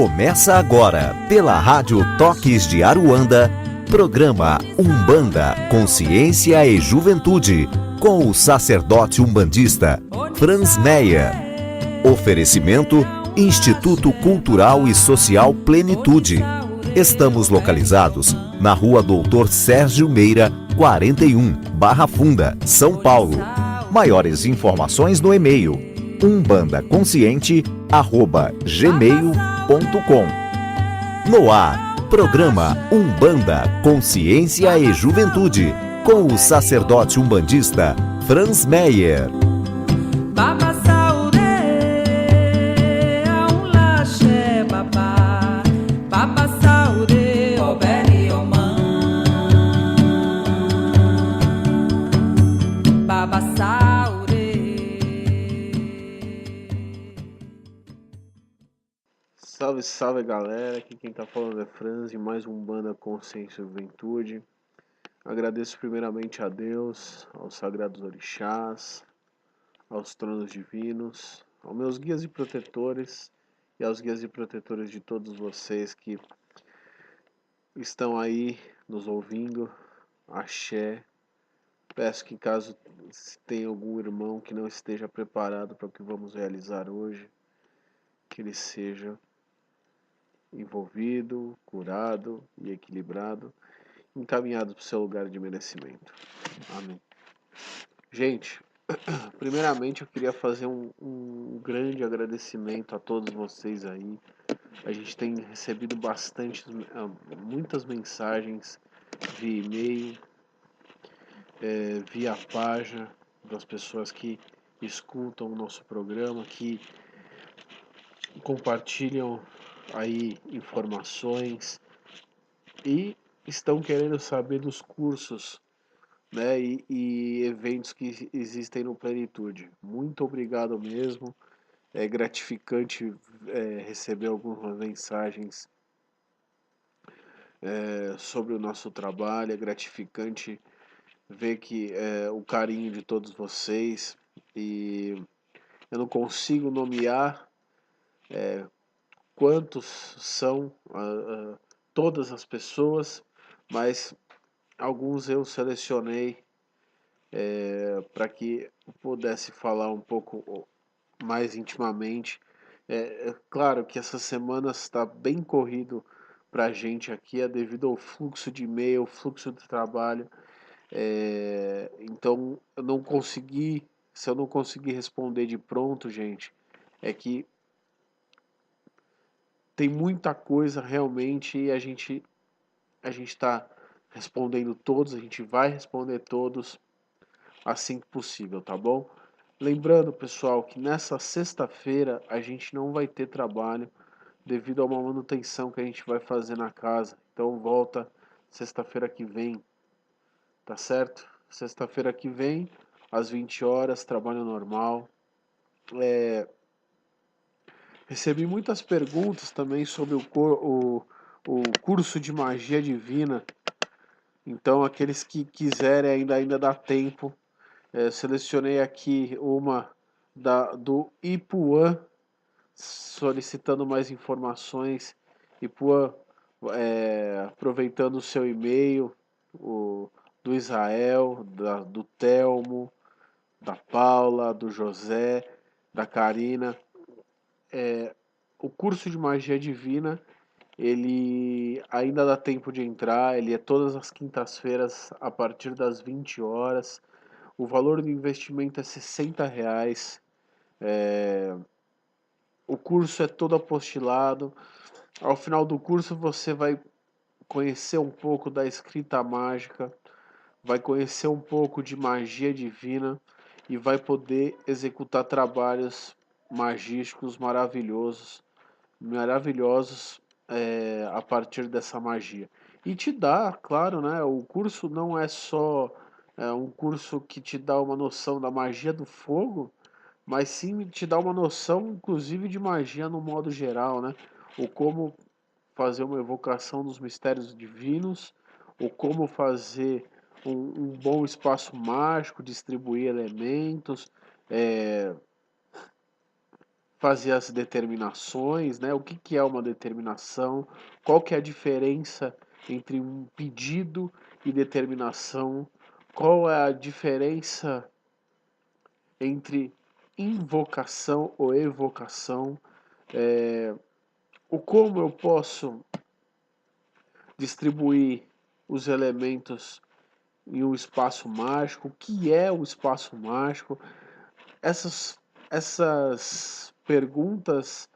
Começa agora, pela Rádio Toques de Aruanda, programa Umbanda, Consciência e Juventude, com o sacerdote umbandista Franz Meyer. Oferecimento Instituto Cultural e Social Plenitude. Estamos localizados na Rua Doutor Sérgio Meira, 41, Barra Funda, São Paulo. Maiores informações no e-mail umbandaconsciente@gmail.com. No ar, programa Umbanda, Consciência e Juventude, com o sacerdote umbandista Franz Meyer. Salve, salve galera, aqui quem tá falando é Franz de mais um Umbanda Consciência e Juventude. Agradeço primeiramente a Deus, aos sagrados orixás, aos tronos divinos, aos meus guias e protetores e aos guias e protetores de todos vocês que estão aí nos ouvindo. Axé. Peço que caso tenha algum irmão que não esteja preparado para o que vamos realizar hoje, que ele seja envolvido, curado e equilibrado, encaminhado para o seu lugar de merecimento. Amém. Gente, primeiramente eu queria fazer um grande agradecimento a todos vocês aí. A gente tem recebido muitas mensagens via e-mail, via página, das pessoas que escutam o nosso programa, que compartilham aí informações e estão querendo saber dos cursos, né, e eventos que existem no Plenitude. Muito obrigado mesmo. É gratificante receber algumas mensagens sobre o nosso trabalho. É gratificante ver que o carinho de todos vocês, e eu não consigo nomear quantos são todas as pessoas, mas alguns eu selecionei para que eu pudesse falar um pouco mais intimamente. É claro que essa semana está bem corrido para a gente aqui, é devido ao fluxo de e-mail, fluxo de trabalho. Então, se eu não conseguir responder de pronto, gente, é que tem muita coisa realmente e a gente está respondendo todos, a gente vai responder todos assim que possível, tá bom? Lembrando, pessoal, que nessa sexta-feira a gente não vai ter trabalho devido a uma manutenção que a gente vai fazer na casa. Então volta sexta-feira que vem, tá certo? Sexta-feira que vem, às 20 horas, trabalho normal. Recebi muitas perguntas também sobre o curso de magia divina. Então, aqueles que quiserem, ainda dá tempo. Selecionei aqui uma do Ipuã, solicitando mais informações. Ipuã, aproveitando o seu e-mail, do Israel, do Telmo, da Paula, do José, da Karina. O curso de magia divina, ele ainda dá tempo de entrar, ele é todas as quintas-feiras a partir das 20 horas. O valor do investimento é R$ 60. O curso é todo apostilado. Ao final do curso você vai conhecer um pouco da escrita mágica, vai conhecer um pouco de magia divina e vai poder executar trabalhos magísticos maravilhosos a partir dessa magia. E te dá, claro, né? O curso não é só um curso que te dá uma noção da magia do fogo, mas sim te dá uma noção, inclusive, de magia no modo geral, né? O como fazer uma evocação dos mistérios divinos, o como fazer um bom espaço mágico, distribuir elementos, fazer as determinações, né? O que que é uma determinação? Qual que é a diferença entre um pedido e determinação? Qual é a diferença entre invocação ou evocação? O como eu posso distribuir os elementos em um espaço mágico? O que é o espaço mágico? Essas perguntas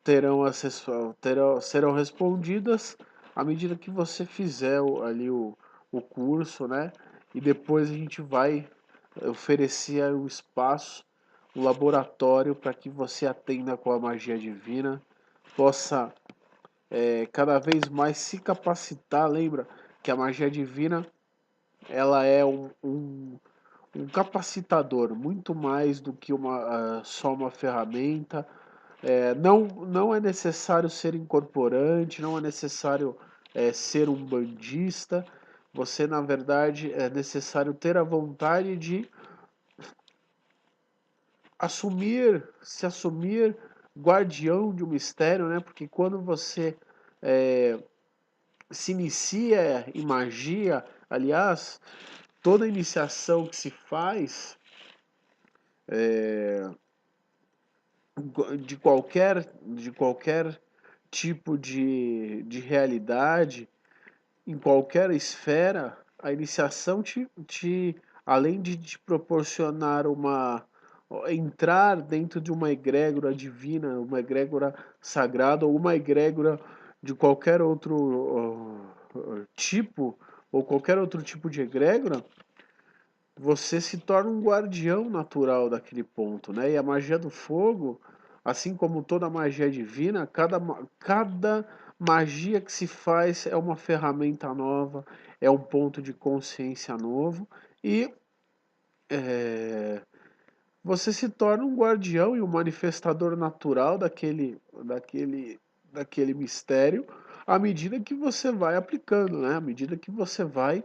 serão respondidas à medida que você fizer ali o curso, né? E depois a gente vai oferecer o espaço, o laboratório para que você atenda com a magia divina, possa cada vez mais se capacitar. Lembra que a magia divina ela é um capacitador, muito mais do que só uma ferramenta. Não é necessário ser incorporante, não é necessário ser um bandista. Você, na verdade, é necessário ter a vontade de se assumir guardião de um mistério, né? Porque quando você é, se inicia em magia, aliás, toda iniciação que se faz de qualquer tipo de realidade, em qualquer esfera, a iniciação além de te proporcionar entrar dentro de uma egrégora divina, uma egrégora sagrada ou uma egrégora de qualquer outro tipo, ou qualquer outro tipo de egrégora, você se torna um guardião natural daquele ponto, né? E a magia do fogo, assim como toda magia divina, cada magia que se faz é uma ferramenta nova, é um ponto de consciência novo e você se torna um guardião e um manifestador natural daquele mistério à medida que você vai aplicando, né? À medida que você vai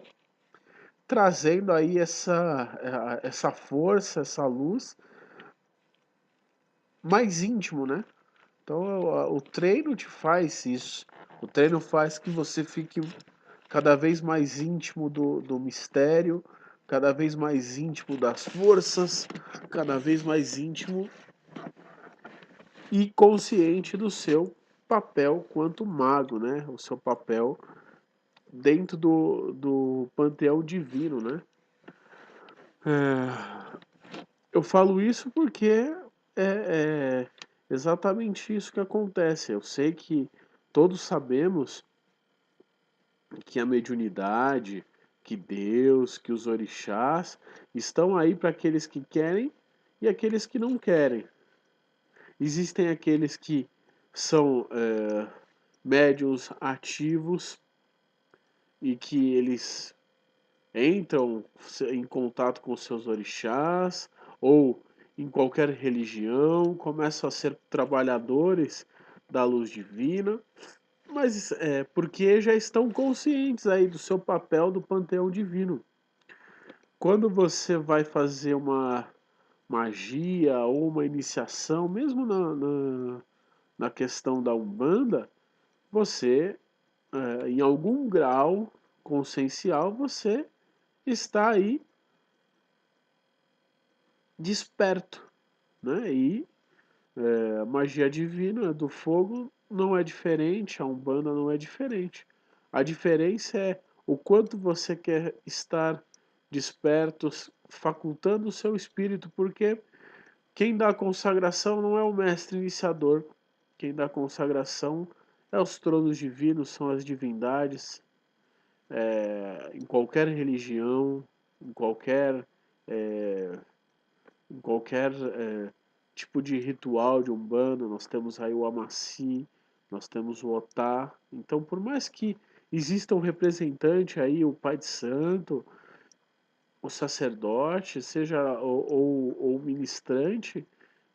trazendo aí essa força, essa luz mais íntimo, né? Então o treino te faz isso. O treino faz que você fique cada vez mais íntimo do mistério, cada vez mais íntimo das forças, cada vez mais íntimo e consciente do seu papel quanto mago, né? O seu papel dentro do panteão divino, né? Eu falo isso porque é exatamente isso que acontece. Eu sei que todos sabemos que a mediunidade, que Deus, que os orixás estão aí para aqueles que querem e aqueles que não querem. Existem aqueles que são médiuns ativos e que eles entram em contato com seus orixás ou em qualquer religião, começam a ser trabalhadores da luz divina, mas porque já estão conscientes aí do seu papel do panteão divino. Quando você vai fazer uma magia ou uma iniciação, mesmo na questão da Umbanda, você, em algum grau consciencial, você está aí desperto, né? E a magia divina do fogo não é diferente, a Umbanda não é diferente. A diferença é o quanto você quer estar desperto, facultando o seu espírito, porque quem dá a consagração não é o mestre iniciador, quem dá a consagração é os tronos divinos, são as divindades, em qualquer religião, em qualquer é, em qualquer tipo de ritual de Umbanda, nós temos aí o Amaci, nós temos o Otá. Então, por mais que exista um representante aí, o Pai de Santo, o sacerdote, seja ou o ministrante,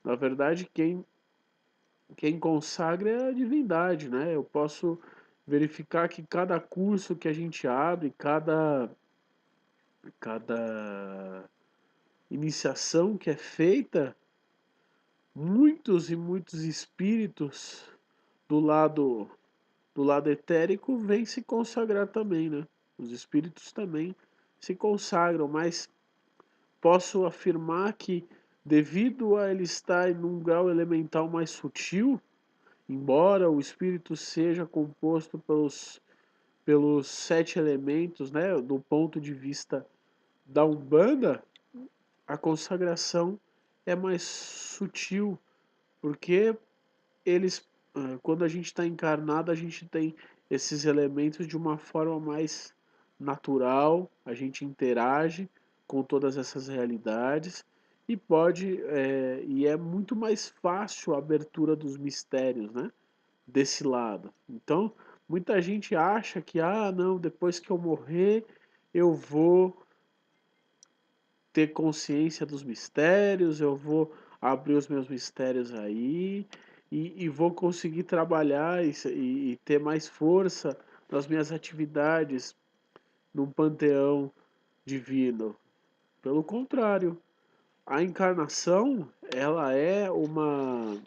na verdade quem consagra é a divindade, né? Eu posso verificar que cada curso que a gente abre, cada iniciação que é feita, muitos e muitos espíritos do lado etérico vêm se consagrar também, né? Os espíritos também se consagram, mas posso afirmar que, devido a ele estar em um grau elemental mais sutil, embora o espírito seja composto pelos 7 elementos, né, do ponto de vista da Umbanda, a consagração é mais sutil, porque eles, quando a gente está encarnado, a gente tem esses elementos de uma forma mais natural, a gente interage com todas essas realidades e e é muito mais fácil a abertura dos mistérios, né? Desse lado. Então, muita gente acha que, não, depois que eu morrer, eu vou ter consciência dos mistérios, eu vou abrir os meus mistérios aí e vou conseguir trabalhar e ter mais força nas minhas atividades num panteão divino. Pelo contrário, a encarnação, ela é um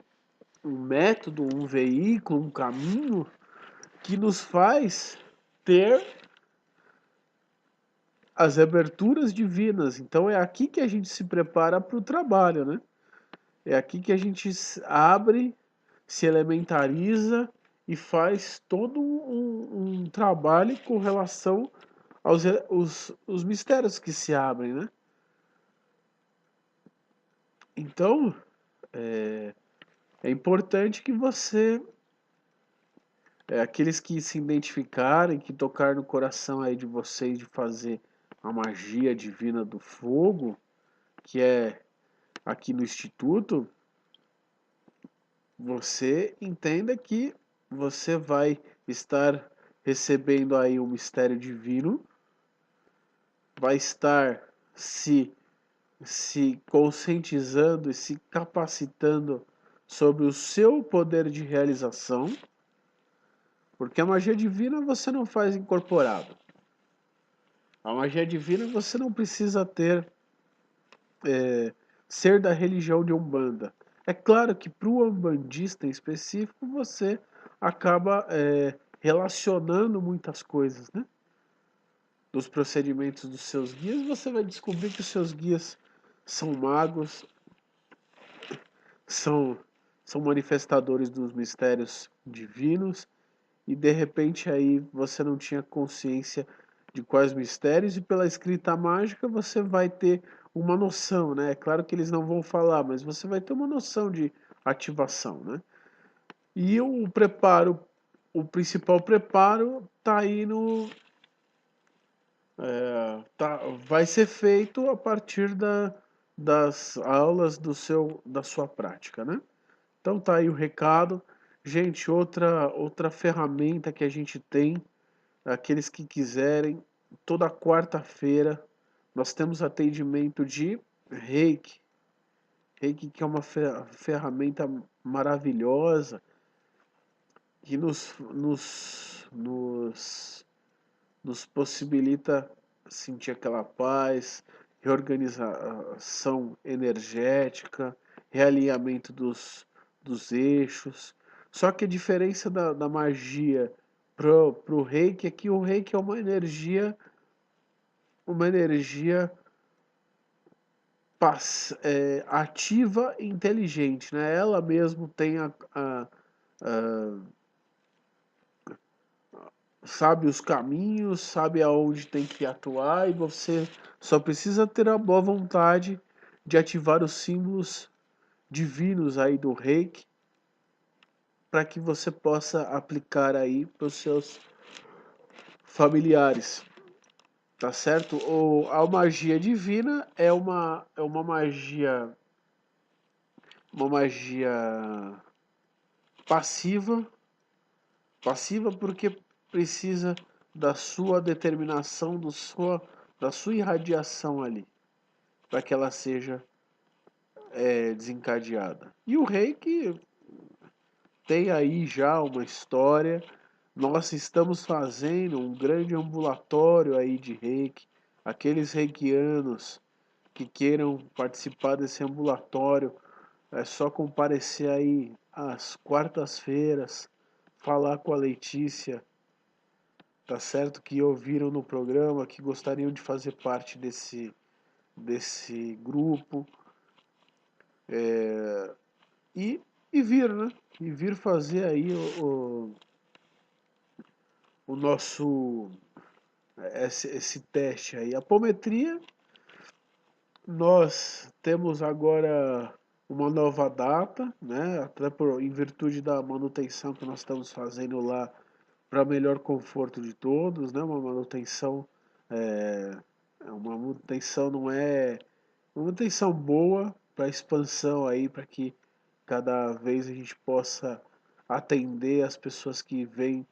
método, um veículo, um caminho que nos faz ter as aberturas divinas. Então é aqui que a gente se prepara para o trabalho, né? É aqui que a gente abre, se elementariza e faz todo um trabalho com relação os mistérios que se abrem, né? Então, é importante que aqueles que se identificarem, que tocar no coração aí de vocês de fazer a magia divina do fogo, que é aqui no Instituto, você entenda que você vai estar recebendo aí um mistério divino, vai estar se conscientizando e se capacitando sobre o seu poder de realização, porque a magia divina você não faz incorporado. A magia divina você não precisa ser da religião de Umbanda. É claro que para o umbandista em específico você acaba relacionando muitas coisas, né? Dos procedimentos dos seus guias, você vai descobrir que os seus guias são magos, são, são manifestadores dos mistérios divinos, e de repente aí você não tinha consciência de quais mistérios, e pela escrita mágica você vai ter uma noção, né? É claro que eles não vão falar, mas você vai ter uma noção de ativação, né? E o preparo, o principal preparo tá aí vai ser feito a partir das aulas da sua prática, né? Então tá aí o recado. Gente, outra ferramenta que a gente tem, aqueles que quiserem, toda quarta-feira nós temos atendimento de Reiki. Reiki que é uma ferramenta maravilhosa que nos possibilita sentir aquela paz, reorganização energética, realinhamento dos eixos. Só que a diferença da magia pro reiki é que o reiki é uma energia ativa e inteligente, né? Ela mesmo tem sabe os caminhos, sabe aonde tem que atuar, e você só precisa ter a boa vontade de ativar os símbolos divinos aí do Reiki para que você possa aplicar aí para os seus familiares, tá certo? A magia divina é uma magia passiva, passiva porque precisa da sua determinação, da sua irradiação ali, para que ela seja desencadeada. E o reiki tem aí já uma história. Nós estamos fazendo um grande ambulatório aí de reiki. Aqueles reikianos que queiram participar desse ambulatório, É só comparecer aí às quartas-feiras, falar com a Letícia, tá certo? Que ouviram no programa, que gostariam de fazer parte desse grupo, e, e vir, né? E vir fazer aí o nosso, esse teste aí. Apometria, nós temos agora uma nova data, né? Até em virtude da manutenção que nós estamos fazendo lá para melhor conforto de todos, né? Uma manutenção, é, uma manutenção não é uma manutenção boa para expansão aí, para que cada vez a gente possa atender as pessoas que vêm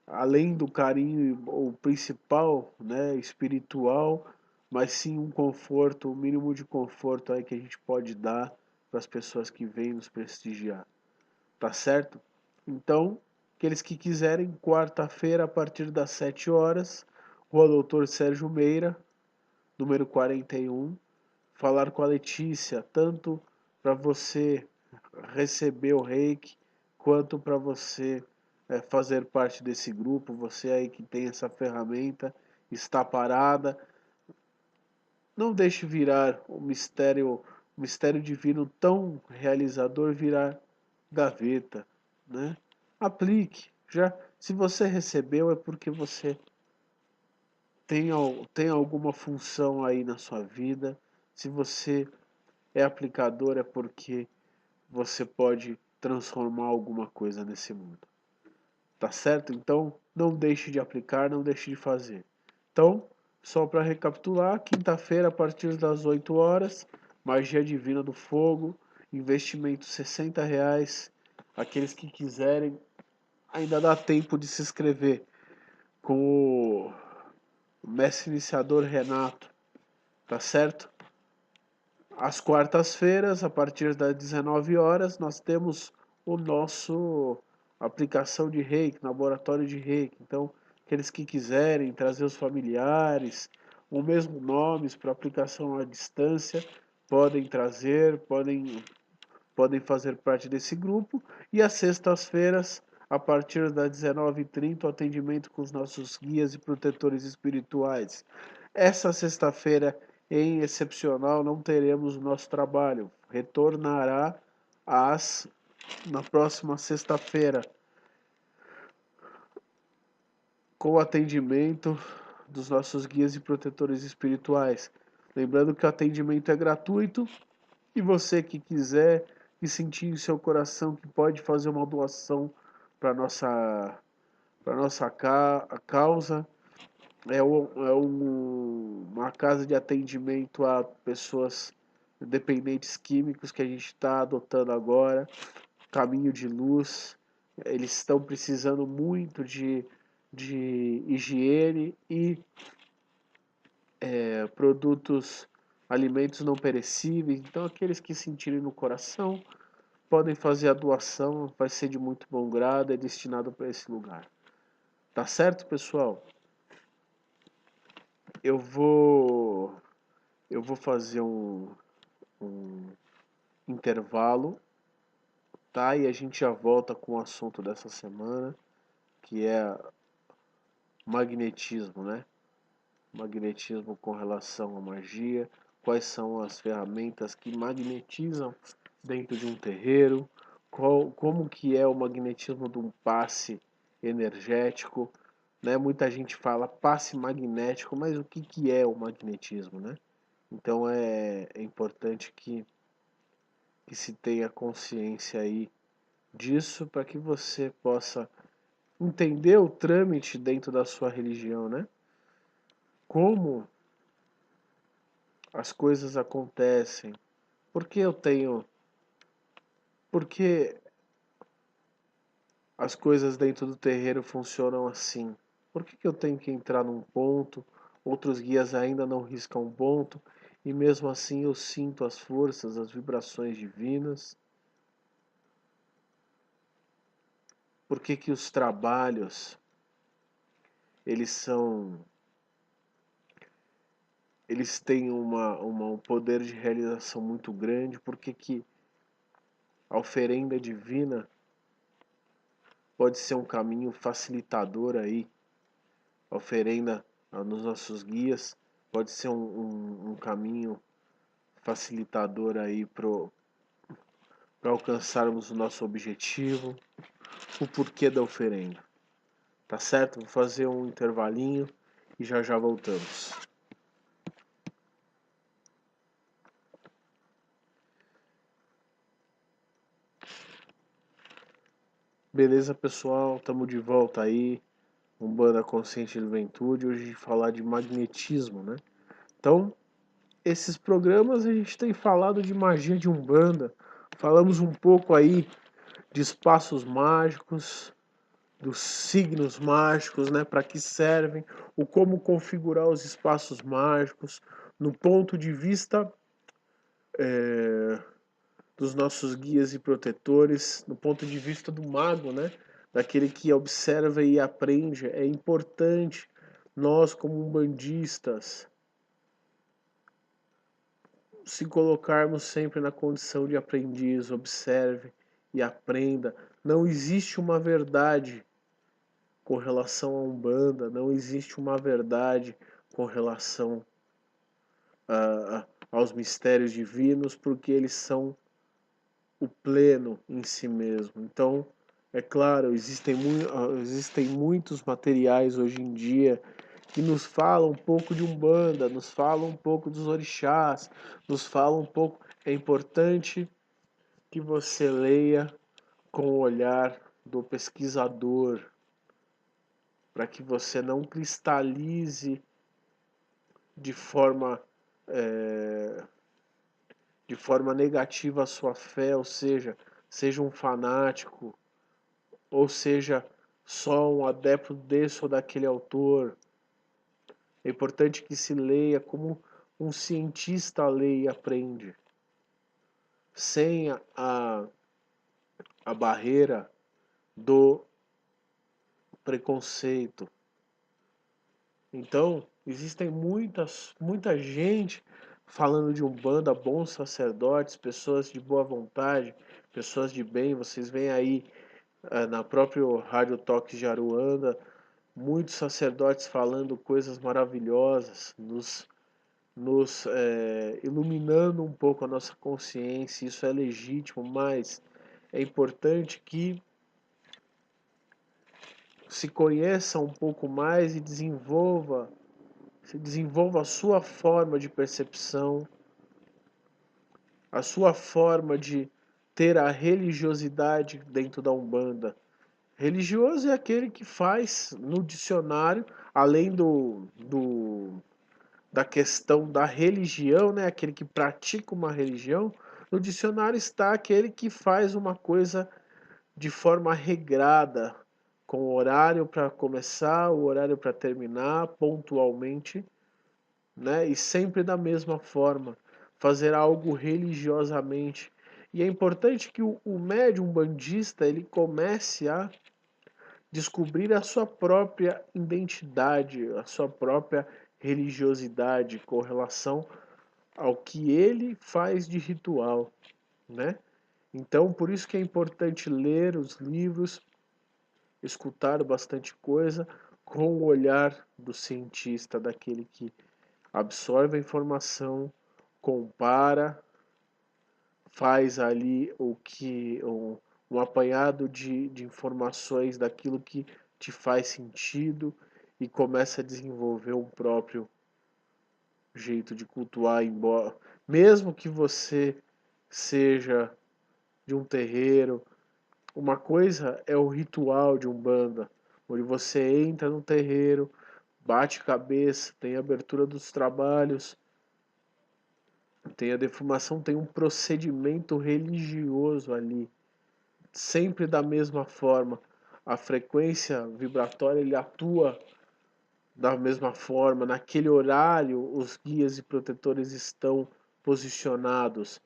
além do carinho o principal, né, espiritual, mas sim um conforto, o mínimo de conforto aí que a gente pode dar para as pessoas que vêm nos prestigiar. Tá certo? Então, aqueles que quiserem, quarta-feira, a partir das 7 horas, Rua Doutor Sérgio Meira, número 41, falar com a Letícia, tanto para você receber o reiki, quanto para você fazer parte desse grupo, você aí que tem essa ferramenta, está parada, não deixe virar o mistério divino tão realizador virar gaveta, né? Aplique. Já se você recebeu é porque você tem alguma função aí na sua vida. Se você é aplicador é porque você pode transformar alguma coisa nesse mundo. Tá certo? Então, não deixe de aplicar, não deixe de fazer. Então, só para recapitular, quinta-feira a partir das 8 horas, Magia Divina do Fogo, investimento R$ 60. Aqueles que quiserem, ainda dá tempo de se inscrever com o mestre iniciador Renato, tá certo? Às quartas-feiras, a partir das 19 horas, nós temos o nosso aplicação de reiki, laboratório de reiki. Então, aqueles que quiserem trazer os familiares, o mesmo nomes para aplicação à distância, podem trazer, podem fazer parte desse grupo. E às sextas-feiras, a partir das 19h30, o atendimento com os nossos guias e protetores espirituais. Essa sexta-feira, em excepcional, não teremos o nosso trabalho. Retornará na próxima sexta-feira, com o atendimento dos nossos guias e protetores espirituais. Lembrando que o atendimento é gratuito e você que quiser e sentir em seu coração que pode fazer uma doação para nossa causa. Uma casa de atendimento a pessoas dependentes químicos que a gente está adotando agora, Caminho de Luz. Eles estão precisando muito de higiene e produtos, alimentos não perecíveis. Então, aqueles que sentirem no coração podem fazer a doação, vai ser de muito bom grado, é destinado para esse lugar. Tá certo, pessoal? Eu vou fazer um intervalo, tá? E a gente já volta com o assunto dessa semana, que é magnetismo, né? Magnetismo com relação à magia, quais são as ferramentas que magnetizam dentro de um terreiro, como que é o magnetismo de um passe energético, né? Muita gente fala passe magnético, mas o que que é o magnetismo, né? Então é importante que se tenha consciência aí disso para que você possa entender o trâmite dentro da sua religião, né? Como as coisas acontecem, por que eu tenho, por que as coisas dentro do terreiro funcionam assim? Por que eu tenho que entrar num ponto, outros guias ainda não riscam ponto, e mesmo assim eu sinto as forças, as vibrações divinas? Por que que os trabalhos, eles são, eles têm um poder de realização muito grande? Por que que A oferenda divina pode ser um caminho facilitador aí. A oferenda nos nossos guias pode ser um caminho facilitador aí para alcançarmos o nosso objetivo, o porquê da oferenda. Tá certo? Vou fazer um intervalinho e já já voltamos. Beleza, pessoal? Estamos de volta aí. Umbanda Consciente de Juventude. Hoje falar de magnetismo, né? Então, esses programas a gente tem falado de magia de Umbanda. Falamos um pouco aí de espaços mágicos, dos signos mágicos, né? Para que servem, o como configurar os espaços mágicos, no ponto de vista dos nossos guias e protetores, no ponto de vista do mago, né? Daquele que observa e aprende. É importante nós, como umbandistas, se colocarmos sempre na condição de aprendiz, observe e aprenda. Não existe uma verdade com relação à Umbanda, não existe uma verdade com relação aos mistérios divinos, porque eles são o pleno em si mesmo. Então, é claro, existem muitos materiais hoje em dia que nos falam um pouco de Umbanda, nos falam um pouco dos orixás, nos falam um pouco. É importante que você leia com o olhar do pesquisador, para que você não cristalize de forma de forma negativa a sua fé, ou seja um fanático, ou seja só um adepto desse ou daquele autor. É importante que se leia como um cientista lê e aprende, sem a barreira do preconceito. Então, existem muita gente falando de Umbanda, bons sacerdotes, pessoas de boa vontade, pessoas de bem. Vocês veem aí na própria Rádio Toques de Aruanda, muitos sacerdotes falando coisas maravilhosas, nos iluminando um pouco a nossa consciência. Isso é legítimo, mas é importante que se conheça um pouco mais e desenvolva a sua forma de percepção, a sua forma de ter a religiosidade dentro da Umbanda. Religioso é aquele que faz no dicionário, além da questão da religião, né? Aquele que pratica uma religião, no dicionário está aquele que faz uma coisa de forma regrada, com horário para começar, o horário para terminar, pontualmente, né? E sempre da mesma forma, fazer algo religiosamente. E é importante que o médium bandista ele comece a descobrir a sua própria identidade, a sua própria religiosidade com relação ao que ele faz de ritual, né? Então, por isso que é importante ler os livros, escutar bastante coisa com o olhar do cientista, daquele que absorve a informação, compara, faz ali um apanhado de informações daquilo que te faz sentido e começa a desenvolver um próprio jeito de cultuar, embora mesmo que você seja de um terreiro. Uma coisa é o ritual de Umbanda, onde você entra no terreiro, bate cabeça, tem a abertura dos trabalhos, tem a defumação, tem um procedimento religioso ali, sempre da mesma forma. A frequência vibratória ele atua da mesma forma, naquele horário os guias e protetores estão posicionados,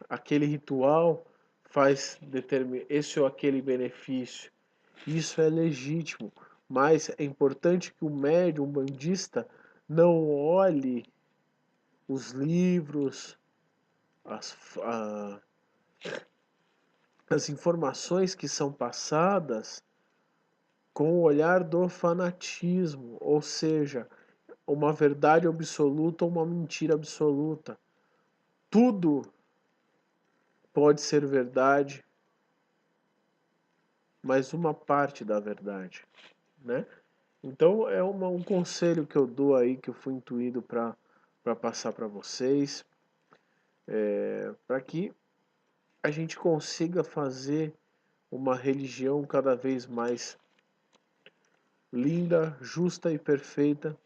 aquele ritual faz esse ou aquele benefício. Isso é legítimo, mas é importante que o médium bandista não olhe os livros, as, a, as informações que são passadas com o olhar do fanatismo, ou seja, uma verdade absoluta ou uma mentira absoluta. Tudo pode ser verdade, mas uma parte da verdade, né? Então é um conselho que eu dou aí, que eu fui intuído para passar para vocês, para que a gente consiga fazer uma religião cada vez mais linda, justa e perfeita,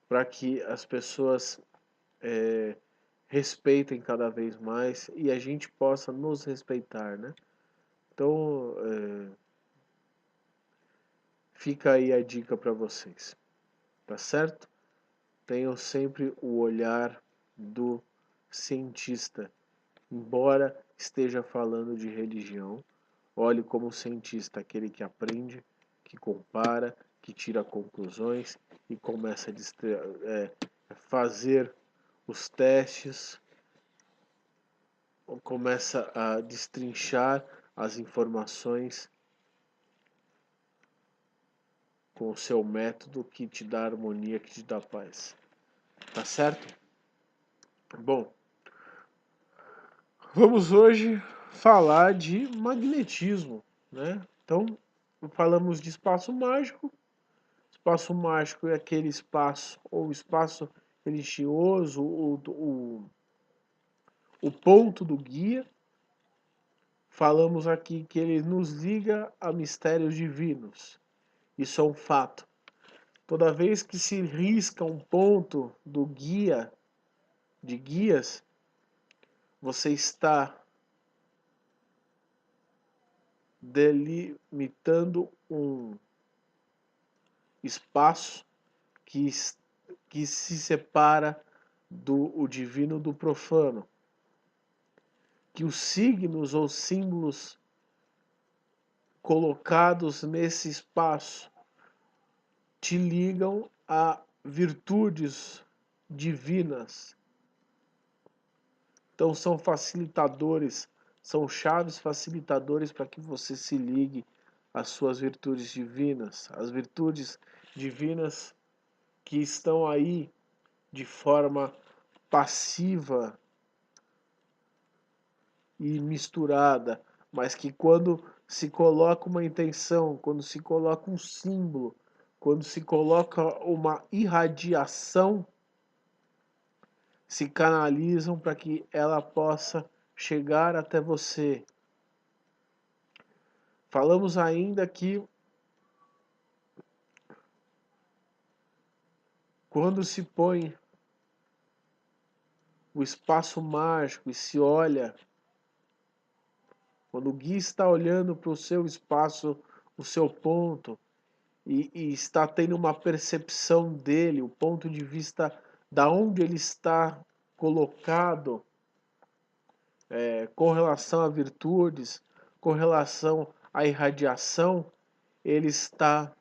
para que as pessoas respeitem cada vez mais e a gente possa nos respeitar, né? Então, fica aí a dica para vocês, tá certo? Tenham sempre o olhar do cientista, embora esteja falando de religião. Olhe como cientista, aquele que aprende, que compara, que tira conclusões e começa a fazer os testes, começa a destrinchar as informações com o seu método que te dá harmonia, que te dá paz. Tá certo? Bom, vamos hoje falar de magnetismo, né? Então, falamos de espaço mágico. Espaço mágico é aquele espaço, ou espaço religioso, o ponto do guia. Falamos aqui que ele nos liga a mistérios divinos. Isso é um fato. Toda vez que se risca um ponto do guia, de guias, você está delimitando um espaço que, que se separa do divino do profano. Que os signos ou símbolos colocados nesse espaço te ligam a virtudes divinas. Então são facilitadores, são chaves facilitadores para que você se ligue às suas virtudes divinas, as virtudes divinas que estão aí de forma passiva e misturada, mas que quando se coloca uma intenção, quando se coloca um símbolo, quando se coloca uma irradiação, se canalizam para que ela possa chegar até você. Falamos ainda que quando se põe o espaço mágico e se olha, quando o guia está olhando para o seu espaço, o seu ponto, e está tendo uma percepção dele, o ponto de vista da onde ele está colocado, com relação a virtudes, com relação à irradiação, ele está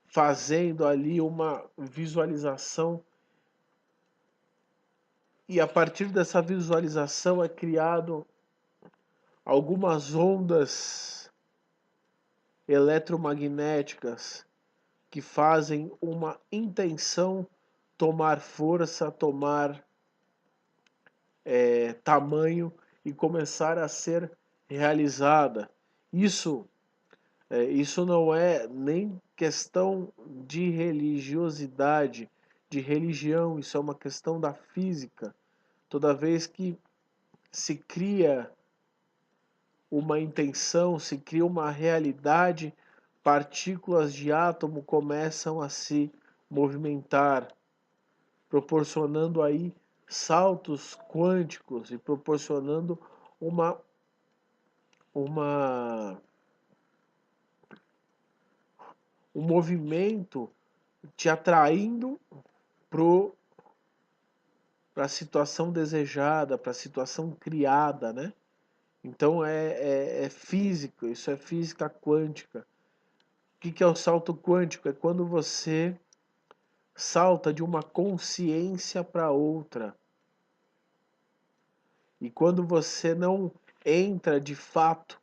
fazendo ali uma visualização e a partir dessa visualização é criado algumas ondas eletromagnéticas que fazem uma intenção tomar força, tomar tamanho e começar a ser realizada. Isso não é nem questão de religiosidade, de religião, isso é uma questão da física. Toda vez que se cria uma intenção, se cria uma realidade, partículas de átomo começam a se movimentar, proporcionando aí saltos quânticos e proporcionando uma uma um movimento te atraindo para a situação desejada, para a situação criada, né? Então é físico, isso é física quântica. O que é o salto quântico? É quando você salta de uma consciência para outra. E quando você não entra de fato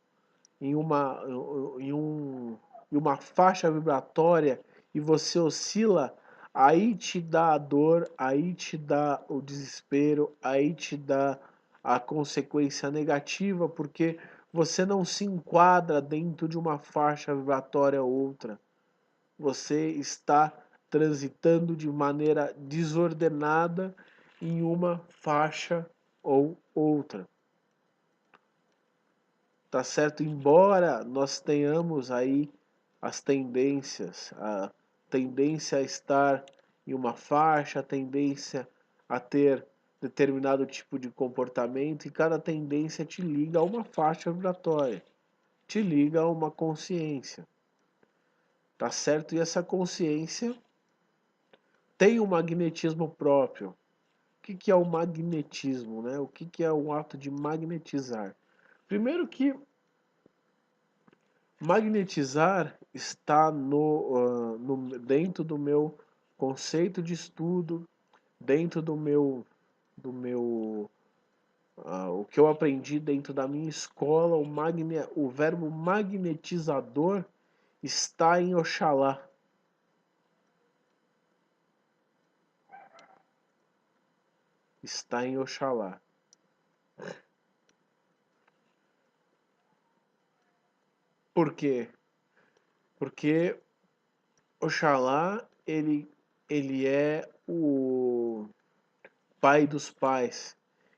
em em uma faixa vibratória e você oscila, aí te dá a dor, aí te dá o desespero, aí te dá a consequência negativa, porque você não se enquadra dentro de uma faixa vibratória ou outra. Você está transitando de maneira desordenada em uma faixa ou outra. Tá certo? Embora nós tenhamos aí as tendências, a tendência a estar em uma faixa, a tendência a ter determinado tipo de comportamento, e cada tendência te liga a uma faixa vibratória, te liga a uma consciência, tá certo? E essa consciência tem um magnetismo próprio. O que é o magnetismo, né? O que é o ato de magnetizar? Primeiro que magnetizar está dentro do meu conceito de estudo, dentro o que eu aprendi dentro da minha escola, o verbo magnetizador está em Oxalá. Está em Oxalá. Por quê? Porque Oxalá, ele é o pai dos pais.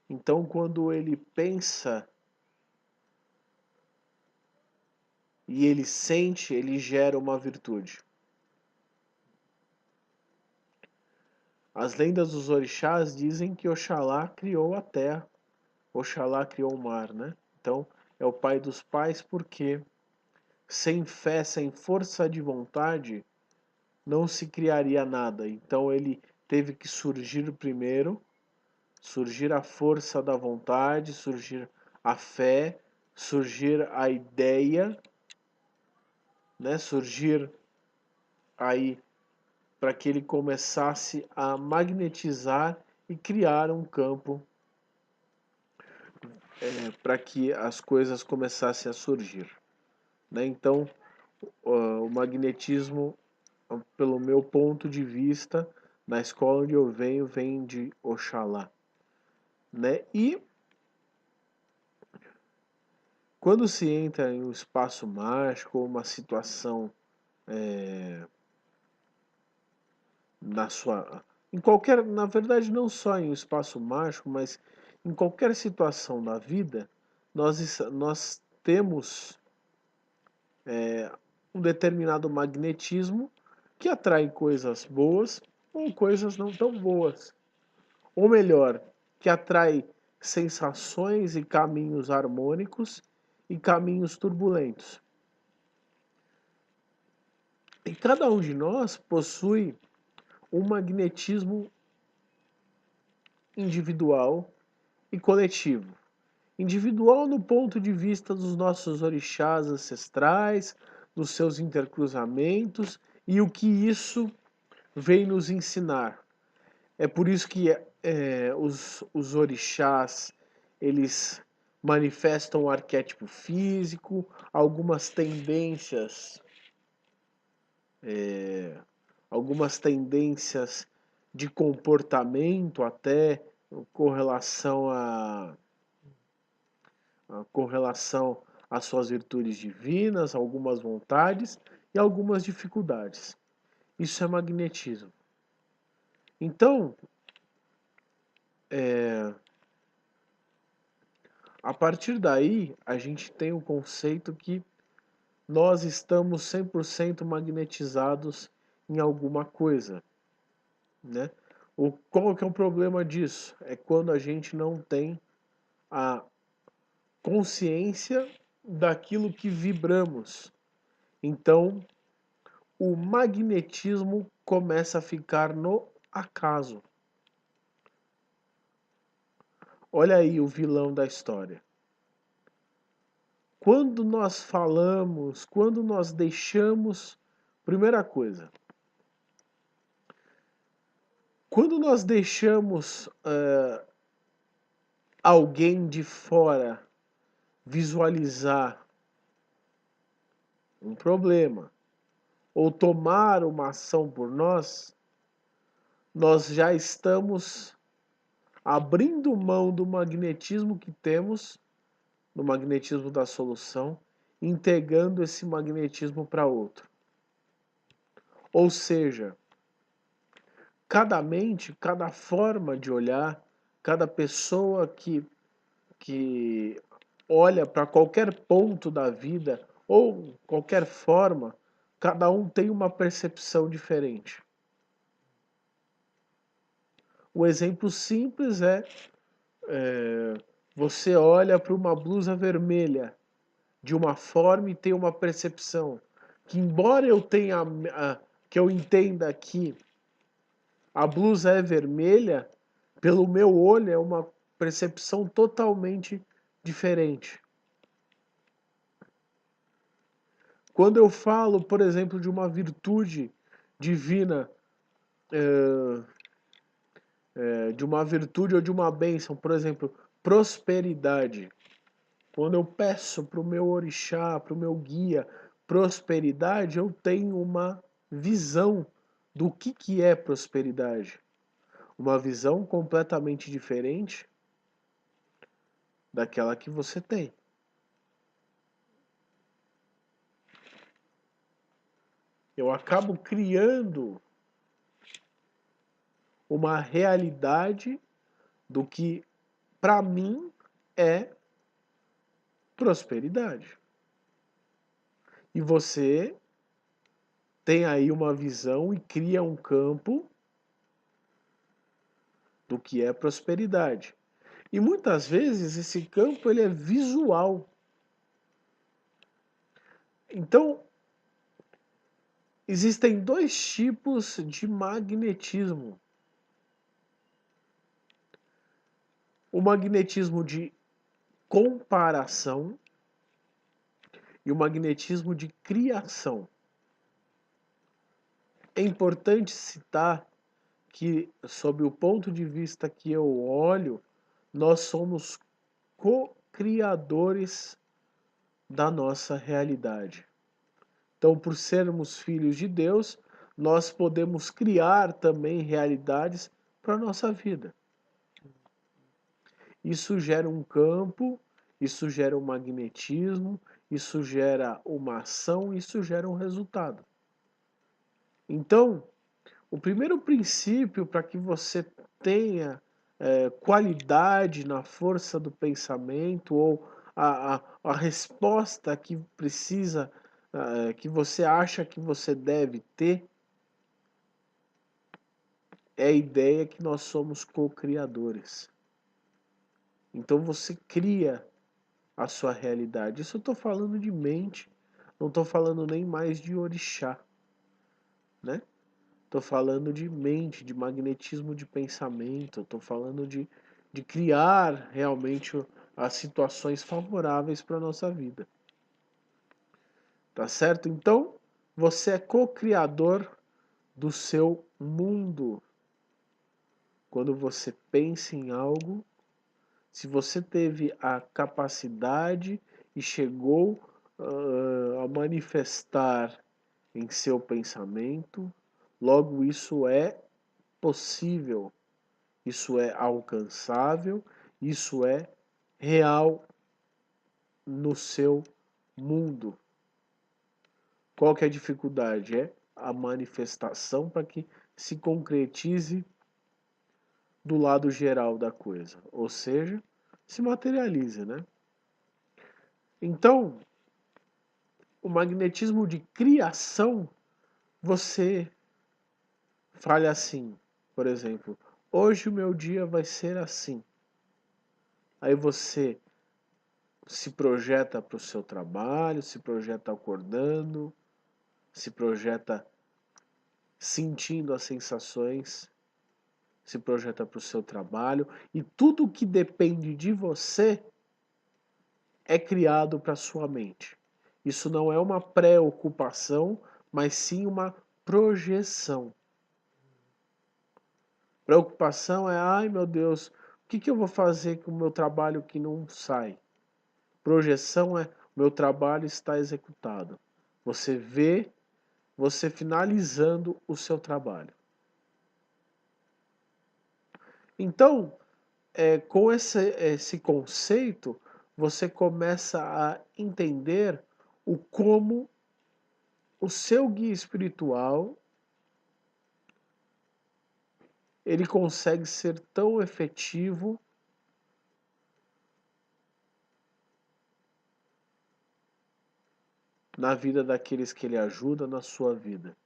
Então, quando ele pensa e ele sente, ele gera uma virtude. As lendas dos orixás dizem que Oxalá criou a terra, Oxalá criou o mar, né? Então, é o pai dos pais porque sem fé, sem força de vontade, não se criaria nada. Então, ele teve que surgir primeiro, surgir a força da vontade, surgir a fé, surgir a ideia, né? Surgir aí para que ele começasse a magnetizar e criar um campo para que as coisas começassem a surgir, né? Então, o magnetismo, pelo meu ponto de vista, na escola onde eu venho, vem de Oxalá, né? E quando se entra em um espaço mágico ou uma situação na sua, em qualquer, na verdade não só em um espaço mágico, mas em qualquer situação da vida, nós temos um determinado magnetismo que atrai coisas boas ou coisas não tão boas. Ou melhor, que atrai sensações e caminhos harmônicos e caminhos turbulentos. E cada um de nós possui um magnetismo individual e coletivo. Individual no ponto de vista dos nossos orixás ancestrais, dos seus intercruzamentos e o que isso vem nos ensinar. É por isso que os orixás, eles manifestam o arquétipo físico, algumas tendências de comportamento até com relação com relação às suas virtudes divinas, algumas vontades e algumas dificuldades. Isso é magnetismo. Então, a partir daí, a gente tem o conceito que nós estamos 100% magnetizados em alguma coisa, né? Qual que é o problema disso? É quando a gente não tem a consciência daquilo que vibramos. Então, o magnetismo começa a ficar no acaso. Olha aí o vilão da história. Quando nós falamos, quando nós deixamos, primeira coisa, quando nós deixamos alguém de fora visualizar um problema ou tomar uma ação por nós, nós já estamos abrindo mão do magnetismo que temos, do magnetismo da solução, entregando esse magnetismo para outro. Ou seja, cada mente, cada forma de olhar, cada pessoa que olha para qualquer ponto da vida ou qualquer forma, cada um tem uma percepção diferente. O exemplo simples é você olha para uma blusa vermelha de uma forma e tem uma percepção que, embora eu tenha que eu entenda que a blusa é vermelha, pelo meu olho é uma percepção totalmente diferente. Quando eu falo, por exemplo, de uma virtude divina, de uma virtude ou de uma bênção, por exemplo, prosperidade. Quando eu peço para o meu orixá, para o meu guia, prosperidade, eu tenho uma visão do que é prosperidade. Uma visão completamente diferente daquela que você tem. Eu acabo criando uma realidade do que para mim é prosperidade. E você tem aí uma visão e cria um campo do que é prosperidade. E muitas vezes esse campo ele é visual. Então, existem dois tipos de magnetismo. O magnetismo de comparação e o magnetismo de criação. É importante citar que, sob o ponto de vista que eu olho, nós somos co-criadores da nossa realidade. Então, por sermos filhos de Deus, nós podemos criar também realidades para a nossa vida. Isso gera um campo, isso gera um magnetismo, isso gera uma ação, isso gera um resultado. Então, o primeiro princípio para que você tenha qualidade na força do pensamento ou a resposta que precisa, que você acha que você deve ter, é a ideia que nós somos co-criadores. Então você cria a sua realidade. Isso eu estou falando de mente, não estou falando nem mais de orixá, né? Estou falando de mente, de magnetismo de pensamento, estou falando de criar realmente as situações favoráveis para a nossa vida. Tá certo? Então, você é co-criador do seu mundo. Quando você pensa em algo, se você teve a capacidade e chegou a manifestar em seu pensamento, logo isso é possível, isso é alcançável, isso é real no seu mundo. Qual que é a dificuldade? É a manifestação para que se concretize do lado geral da coisa, ou seja, se materialize, né? Então, o magnetismo de criação, você fala assim, por exemplo, hoje o meu dia vai ser assim. Aí você se projeta para o seu trabalho, se projeta acordando, se projeta sentindo as sensações, se projeta para o seu trabalho, e tudo que depende de você é criado para sua mente. Isso não é uma preocupação, mas sim uma projeção. Preocupação é, ai meu Deus, que eu vou fazer com o meu trabalho que não sai? Projeção é o meu trabalho está executado. Você vê você finalizando o seu trabalho. Então, com esse conceito, você começa a entender o como o seu guia espiritual ele consegue ser tão efetivo na vida daqueles que ele ajuda, na sua vida.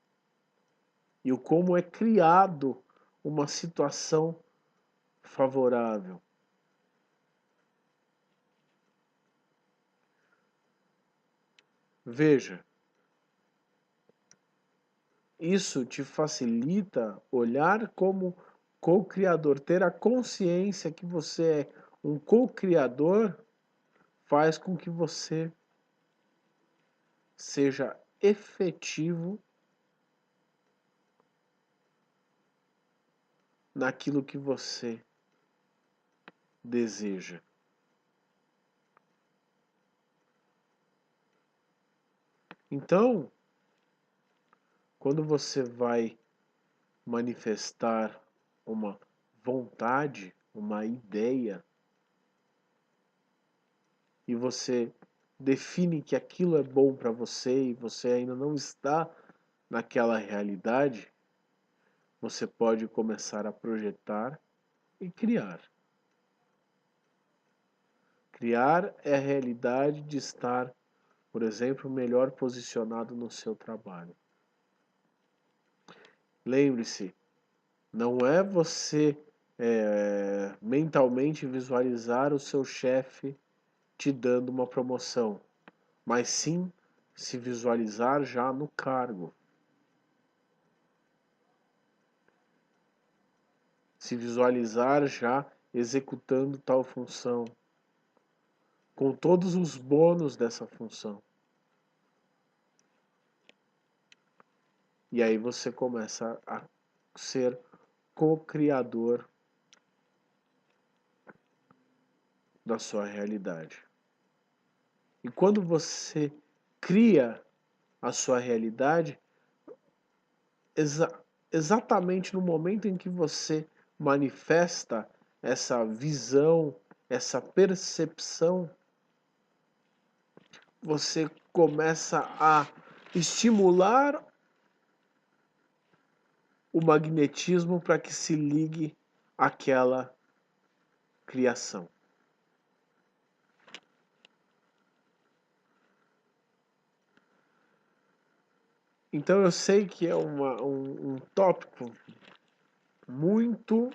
E o como é criado uma situação favorável. Veja, isso te facilita olhar como co-criador, ter a consciência que você é um co-criador faz com que você seja efetivo naquilo que você deseja. Então, quando você vai manifestar uma vontade, uma ideia, e você define que aquilo é bom para você e você ainda não está naquela realidade, você pode começar a projetar e criar. Criar é a realidade de estar, por exemplo, melhor posicionado no seu trabalho. Lembre-se, não é você mentalmente visualizar o seu chefe te dando uma promoção, mas sim se visualizar já no cargo. Se visualizar já executando tal função, com todos os bônus dessa função. E aí você começa a ser co-criador da sua realidade. E quando você cria a sua realidade, exatamente no momento em que você manifesta essa visão, essa percepção, você começa a estimular o magnetismo para que se ligue àquela criação. Então eu sei que é um tópico muito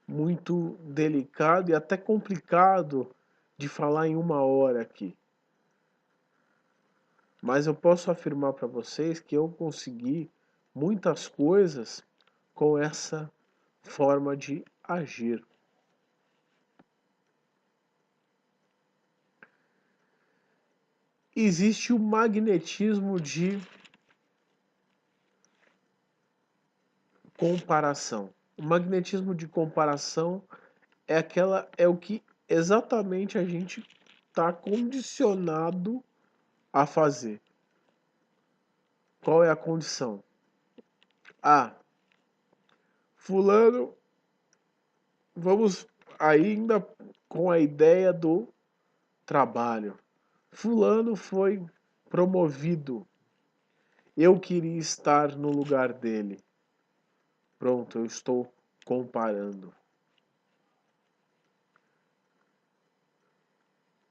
muito delicado e até complicado de falar em uma hora aqui. Mas eu posso afirmar para vocês que eu consegui muitas coisas com essa forma de agir. Existe o magnetismo de comparação. O magnetismo de comparação é o que exatamente a gente está condicionado a fazer. Qual é a condição? Fulano, vamos ainda com a ideia do trabalho. Fulano foi promovido. Eu queria estar no lugar dele. Pronto, eu estou comparando.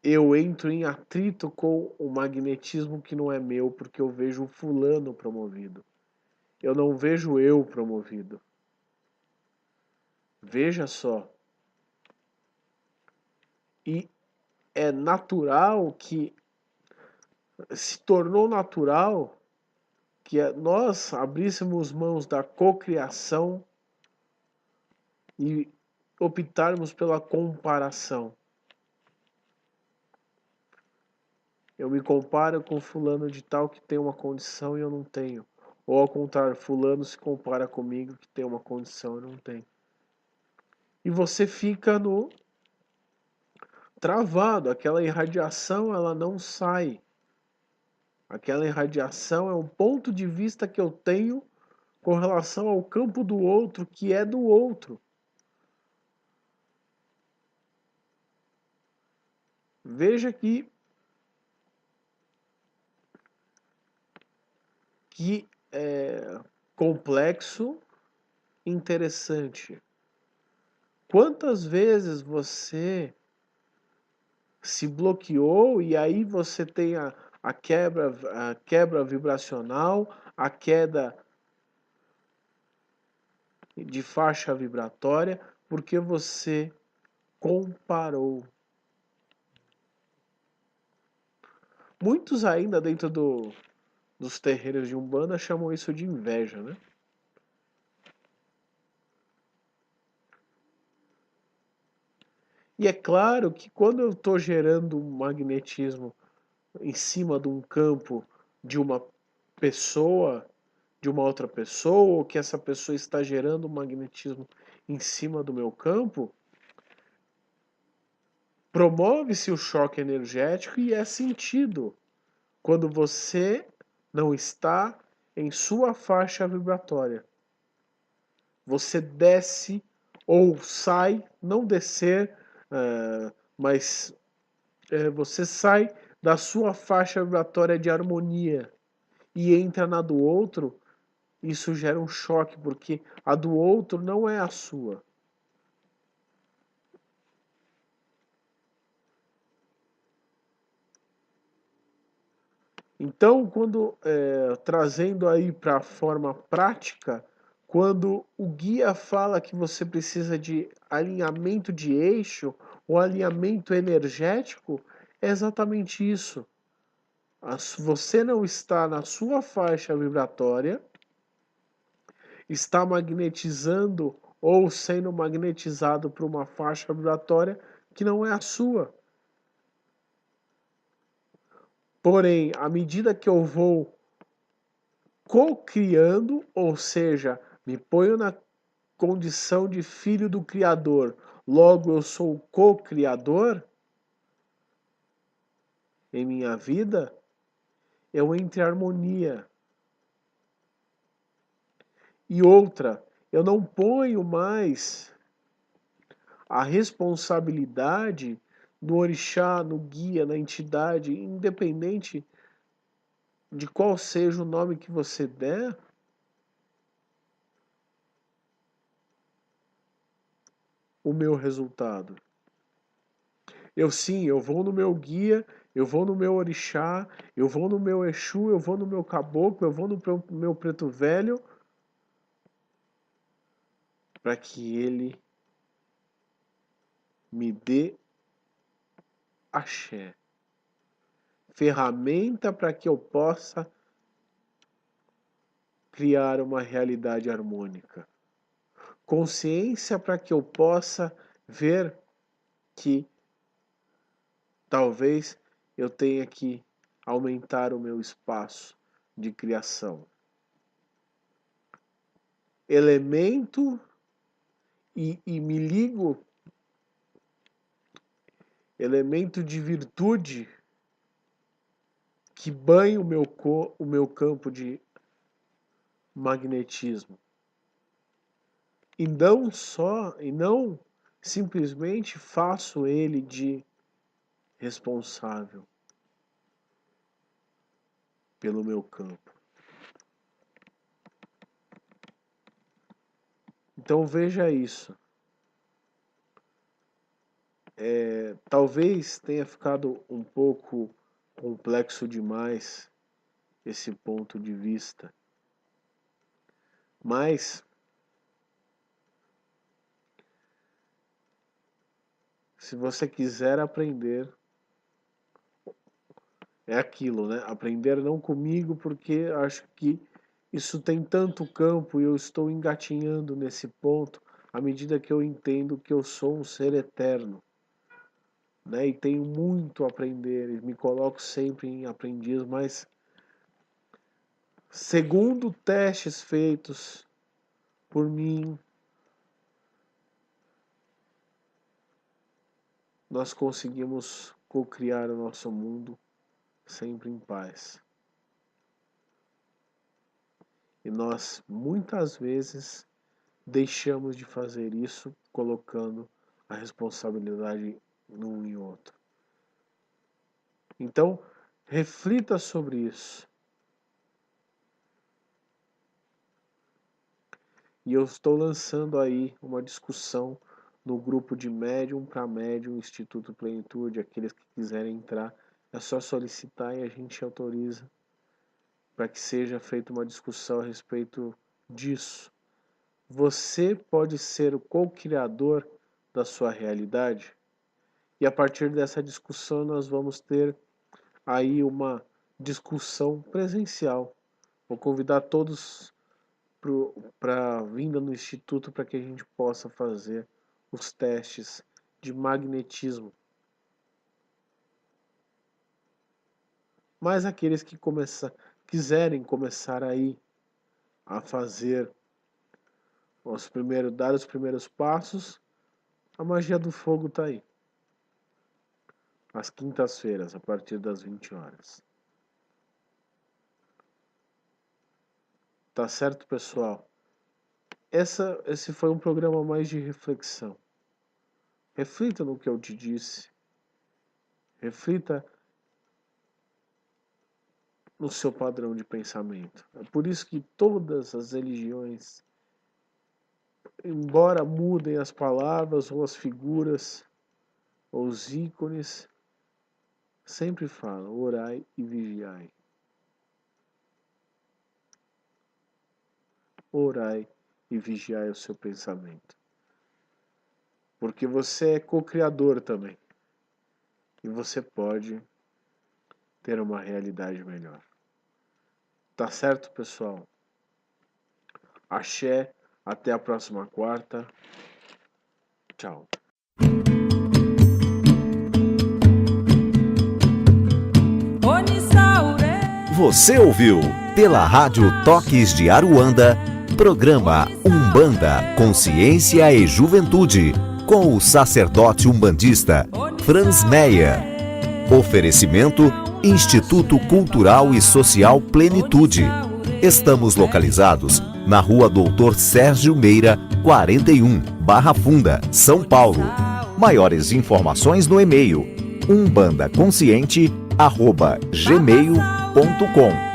Eu entro em atrito com o magnetismo que não é meu, porque eu vejo o fulano promovido. Eu não vejo eu promovido. Veja só. E é natural que se tornou natural que nós abríssemos mãos da cocriação e optarmos pela comparação. Eu me comparo com fulano de tal que tem uma condição e eu não tenho. Ou ao contrário, fulano se compara comigo que tem uma condição e não tem. E você fica no travado, aquela irradiação ela não sai. Aquela irradiação é um ponto de vista que eu tenho com relação ao campo do outro, que é do outro. Veja que complexo, interessante. Quantas vezes você se bloqueou e aí você tem a quebra vibracional, a queda de faixa vibratória, porque você comparou. Muitos ainda dentro dos terreiros de Umbanda chamam isso de inveja, né? E é claro que quando eu estou gerando um magnetismo em cima de um campo de uma pessoa, de uma outra pessoa, ou que essa pessoa está gerando um magnetismo em cima do meu campo, promove-se o choque energético e é sentido quando você não está em sua faixa vibratória. Você desce ou sai, não descer, mas você sai da sua faixa vibratória de harmonia e entra na do outro, isso gera um choque, porque a do outro não é a sua. Então, quando trazendo aí para a forma prática, quando o guia fala que você precisa de alinhamento de eixo ou alinhamento energético, é exatamente isso. Você não está na sua faixa vibratória, está magnetizando ou sendo magnetizado por uma faixa vibratória que não é a sua. Porém, à medida que eu vou co-criando, ou seja, me ponho na condição de filho do Criador, logo eu sou co-criador em minha vida, eu entro em harmonia. E outra, eu não ponho mais a responsabilidade no orixá, no guia, na entidade, independente de qual seja o nome que você der, o meu resultado. Eu vou no meu guia, eu vou no meu orixá, eu vou no meu exu, eu vou no meu caboclo, eu vou no meu preto velho, para que ele me dê axé. Ferramenta para que eu possa criar uma realidade harmônica. Consciência para que eu possa ver que talvez eu tenha que aumentar o meu espaço de criação. Elemento e me ligo, elemento de virtude que banha o meu campo de magnetismo. E não simplesmente faço ele de responsável pelo meu campo. Então veja isso. Talvez tenha ficado um pouco complexo demais esse ponto de vista, mas se você quiser aprender, é aquilo, né? Aprender não comigo, porque acho que isso tem tanto campo e eu estou engatinhando nesse ponto à medida que eu entendo que eu sou um ser eterno, né? E tenho muito a aprender, e me coloco sempre em aprendiz, mas segundo testes feitos por mim, nós conseguimos co-criar o nosso mundo sempre em paz. E nós, muitas vezes, deixamos de fazer isso, colocando a responsabilidade num e outro. Então, reflita sobre isso. E eu estou lançando aí uma discussão no grupo de médium para médium, Instituto Plenitude. Aqueles que quiserem entrar, é só solicitar e a gente autoriza para que seja feita uma discussão a respeito disso. Você pode ser o co-criador da sua realidade, e a partir dessa discussão nós vamos ter aí uma discussão presencial. Vou convidar todos para a vinda no Instituto para que a gente possa fazer os testes de magnetismo. Mas aqueles que quiserem começar aí a fazer dar os primeiros passos, a magia do fogo está aí. Às quintas-feiras, a partir das 20 horas. Tá certo, pessoal? Esse foi um programa mais de reflexão. Reflita no que eu te disse. Reflita no seu padrão de pensamento. É por isso que todas as religiões, embora mudem as palavras ou as figuras ou os ícones, sempre falam: orai e vigiai. Orai e vigiai o seu pensamento. Porque você é co-criador também. E você pode ter uma realidade melhor. Tá certo, pessoal? Axé, até a próxima quarta. Tchau. Você ouviu, pela Rádio Toques de Aruanda, programa Umbanda, Consciência e Juventude, com o sacerdote umbandista Franz Meyer. Oferecimento Instituto Cultural e Social Plenitude. Estamos localizados na Rua Doutor Sérgio Meira, 41, Barra Funda, São Paulo. Maiores informações no e-mail umbandaconsciente@gmail.com.